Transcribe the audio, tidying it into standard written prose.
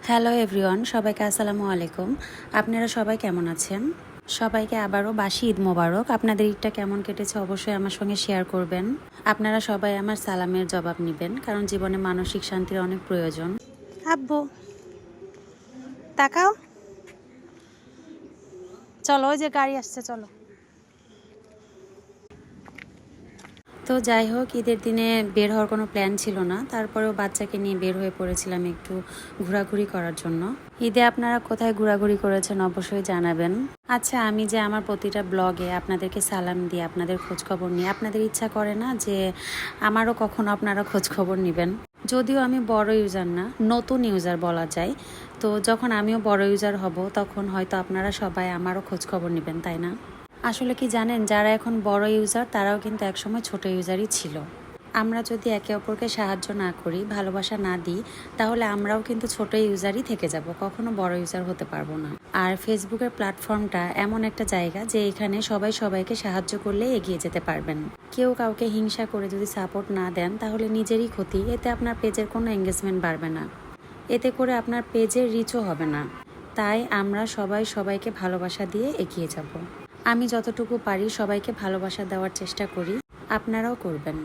Hello everyone, সবাইকে আসসালামু আলাইকুম। আপনারা সবাই কেমন আছেন? সবাইকে আবারও বাসি ঈদ মোবারক। আপনাদের ঈদটা কেমন কেটেছে অবশ্যই আমার সঙ্গে শেয়ার করবেন। আপনারা সবাই আমার সালামের জবাব নেবেন, কারণ জীবনে মানসিক শান্তির অনেক প্রয়োজন। আব্বু তাকাও, চলো ওই যে গাড়ি আসছে, চলো। তো যাই হোক, ঈদের দিনে বের হওয়ার কোনো প্ল্যান ছিল না, তারপরেও বাচ্চাকে নিয়ে বের হয়ে পড়েছিলাম একটু ঘোরাঘুরি করার জন্য। ঈদে আপনারা কোথায় ঘোরাঘুরি করেছেন অবশ্যই জানাবেন। আচ্ছা, আমি যে আমার প্রতিটা ব্লগে আপনাদেরকে সালাম দিয়ে আপনাদের খোঁজখবর নিয়ে আপনাদের ইচ্ছা করে না যে আমারও কখনো আপনারা খোঁজখবর নেবেন? যদিও আমি বড় ইউজার না, নতুন ইউজার বলা যায়। তো যখন আমিও বড় ইউজার হব তখন হয়তো আপনারা সবাই আমারও খোঁজখবর নেবেন, তাই না? আসলে কি জানেন, যারা এখন বড় ইউজার তারাও কিন্তু একসময় ছোট ইউজারই ছিল। আমরা যদি একে অপরকে সাহায্য না করি, ভালোবাসা না দিই, তাহলে আমরাও কিন্তু ছোট ইউজারই থেকে যাব, কখনো বড় ইউজার হতে পারবো না। আর ফেসবুকের প্ল্যাটফর্মটা এমন একটা জায়গা যে এখানে সবাই সবাইকে সাহায্য করলে এগিয়ে যেতে পারবেন। কেউ কাউকে হিংসা করে যদি সাপোর্ট না দেন তাহলে নিজেরই ক্ষতি। এতে আপনার পেজের কোনো এঙ্গেজমেন্ট বাড়বে না, এতে করে আপনার পেজের রিচও হবে না। তাই আমরা সবাই সবাইকে ভালোবাসা দিয়ে এগিয়ে যাব। আমি যতটুকু পারি সবাইকে ভালোবাসা দেওয়ার চেষ্টা করি, আপনারাও করবেন।